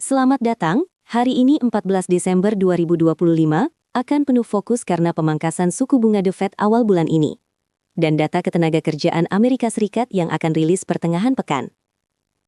Selamat datang, hari ini 14 Desember 2025 akan penuh fokus karena pemangkasan suku bunga The Fed awal bulan ini. Dan data ketenagakerjaan Amerika Serikat yang akan rilis pertengahan pekan.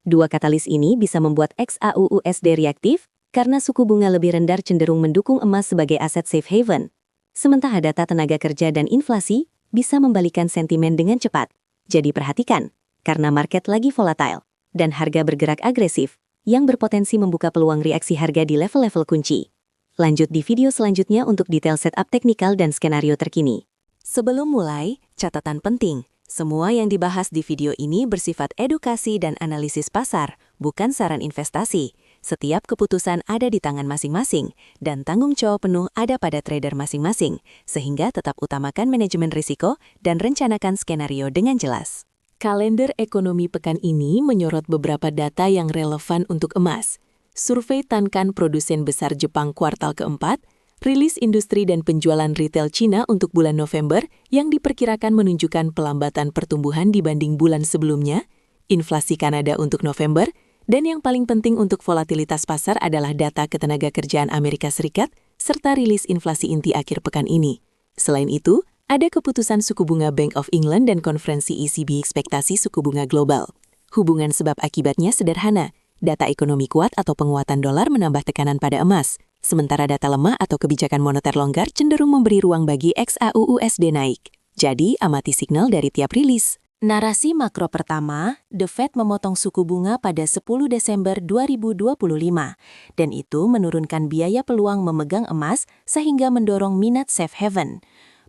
Dua katalis ini bisa membuat XAU/USD reaktif karena suku bunga lebih rendah cenderung mendukung emas sebagai aset safe haven. Sementara data tenaga kerja dan inflasi bisa membalikan sentimen dengan cepat. Jadi perhatikan, karena market lagi volatile dan harga bergerak agresif, yang berpotensi membuka peluang reaksi harga di level-level kunci. Lanjut di video selanjutnya untuk detail setup teknikal dan skenario terkini. Sebelum mulai, catatan penting. Semua yang dibahas di video ini bersifat edukasi dan analisis pasar, bukan saran investasi. Setiap keputusan ada di tangan masing-masing, dan tanggung jawab penuh ada pada trader masing-masing, sehingga tetap utamakan manajemen risiko dan rencanakan skenario dengan jelas. Kalender ekonomi pekan ini menyorot beberapa data yang relevan untuk emas. Survei Tankan produsen besar Jepang kuartal keempat, rilis industri dan penjualan retail Cina untuk bulan November yang diperkirakan menunjukkan pelambatan pertumbuhan dibanding bulan sebelumnya, inflasi Kanada untuk November, dan yang paling penting untuk volatilitas pasar adalah data ketenagakerjaan Amerika Serikat serta rilis inflasi inti akhir pekan ini. Selain itu, ada keputusan suku bunga Bank of England dan konferensi ECB ekspektasi suku bunga global. Hubungan sebab akibatnya sederhana. Data ekonomi kuat atau penguatan dolar menambah tekanan pada emas, sementara data lemah atau kebijakan moneter longgar cenderung memberi ruang bagi XAU/USD naik. Jadi, amati signal dari tiap rilis. Narasi makro pertama, The Fed memotong suku bunga pada 10 Desember 2025, dan itu menurunkan biaya peluang memegang emas sehingga mendorong minat safe haven.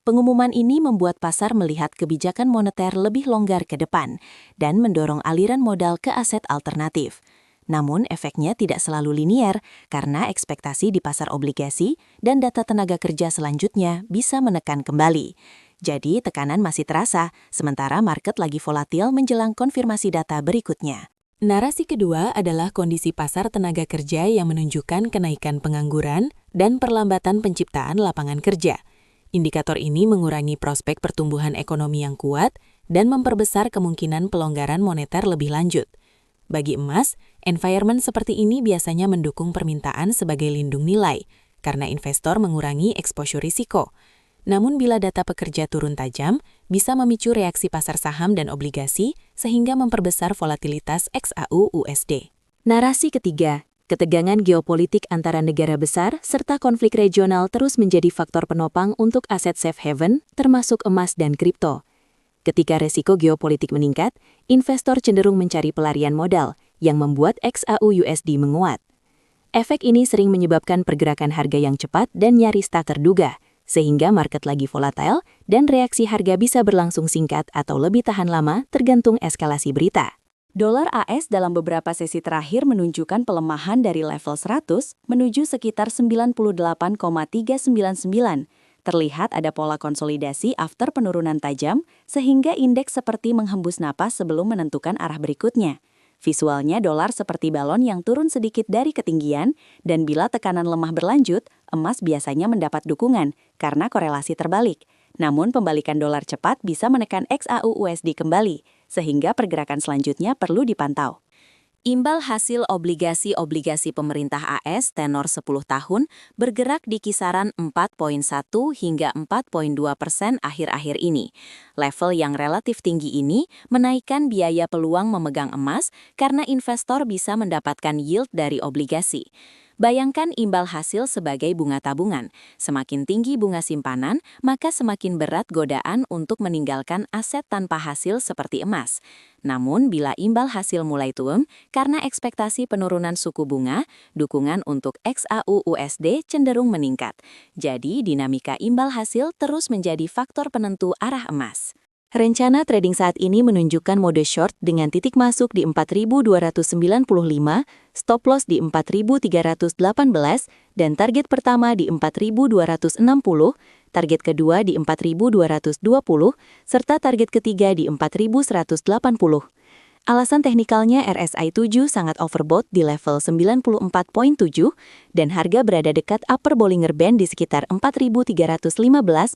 Pengumuman ini membuat pasar melihat kebijakan moneter lebih longgar ke depan dan mendorong aliran modal ke aset alternatif. Namun efeknya tidak selalu linier karena ekspektasi di pasar obligasi dan data tenaga kerja selanjutnya bisa menekan kembali. Jadi tekanan masih terasa, sementara market lagi volatil menjelang konfirmasi data berikutnya. Narasi kedua adalah kondisi pasar tenaga kerja yang menunjukkan kenaikan pengangguran dan perlambatan penciptaan lapangan kerja. Indikator ini mengurangi prospek pertumbuhan ekonomi yang kuat dan memperbesar kemungkinan pelonggaran moneter lebih lanjut. Bagi emas, environment seperti ini biasanya mendukung permintaan sebagai lindung nilai, karena investor mengurangi exposure risiko. Namun bila data pekerja turun tajam, bisa memicu reaksi pasar saham dan obligasi, sehingga memperbesar volatilitas XAU/USD. Narasi ketiga, ketegangan geopolitik antara negara besar serta konflik regional terus menjadi faktor penopang untuk aset safe haven, termasuk emas dan kripto. Ketika resiko geopolitik meningkat, investor cenderung mencari pelarian modal yang membuat XAU/USD menguat. Efek ini sering menyebabkan pergerakan harga yang cepat dan nyaris tak terduga, sehingga market lagi volatile dan reaksi harga bisa berlangsung singkat atau lebih tahan lama tergantung eskalasi berita. Dolar AS dalam beberapa sesi terakhir menunjukkan pelemahan dari level 100 menuju sekitar 98,399. Terlihat ada pola konsolidasi after penurunan tajam, sehingga indeks seperti menghembus napas sebelum menentukan arah berikutnya. Visualnya dolar seperti balon yang turun sedikit dari ketinggian, dan bila tekanan lemah berlanjut, emas biasanya mendapat dukungan karena korelasi terbalik. Namun pembalikan dolar cepat bisa menekan XAU/USD kembali, sehingga pergerakan selanjutnya perlu dipantau. Imbal hasil obligasi pemerintah AS tenor 10 tahun bergerak di kisaran 4,1 hingga 4,2% akhir-akhir ini. Level yang relatif tinggi ini menaikkan biaya peluang memegang emas karena investor bisa mendapatkan yield dari obligasi. Bayangkan imbal hasil sebagai bunga tabungan. Semakin tinggi bunga simpanan, maka semakin berat godaan untuk meninggalkan aset tanpa hasil seperti emas. Namun, bila imbal hasil mulai turun karena ekspektasi penurunan suku bunga, dukungan untuk XAU/USD cenderung meningkat. Jadi, dinamika imbal hasil terus menjadi faktor penentu arah emas. Rencana trading saat ini menunjukkan mode short dengan titik masuk di 4.295, stop loss di 4.318, dan target pertama di 4.260, target kedua di 4.220, serta target ketiga di 4.180. Alasan teknikalnya RSI 7 sangat overbought di level 94.7 dan harga berada dekat upper Bollinger Band di sekitar 4.315.95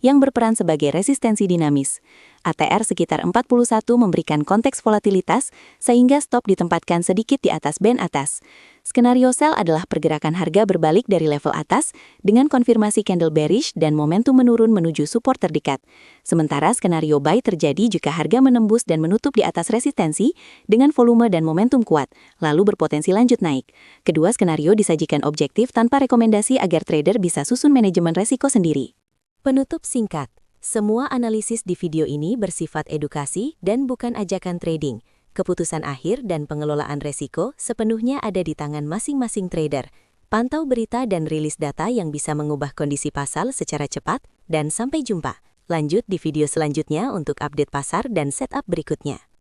yang berperan sebagai resistensi dinamis. ATR sekitar 41 memberikan konteks volatilitas, sehingga stop ditempatkan sedikit di atas band atas. Skenario sell adalah pergerakan harga berbalik dari level atas, dengan konfirmasi candle bearish dan momentum menurun menuju support terdekat. Sementara skenario buy terjadi jika harga menembus dan menutup di atas resistensi, dengan volume dan momentum kuat, lalu berpotensi lanjut naik. Kedua skenario disajikan objektif tanpa rekomendasi agar trader bisa susun manajemen resiko sendiri. Penutup singkat. Semua analisis di video ini bersifat edukasi dan bukan ajakan trading. Keputusan akhir dan pengelolaan resiko sepenuhnya ada di tangan masing-masing trader. Pantau berita dan rilis data yang bisa mengubah kondisi pasar secara cepat, dan sampai jumpa. Lanjut di video selanjutnya untuk update pasar dan setup berikutnya.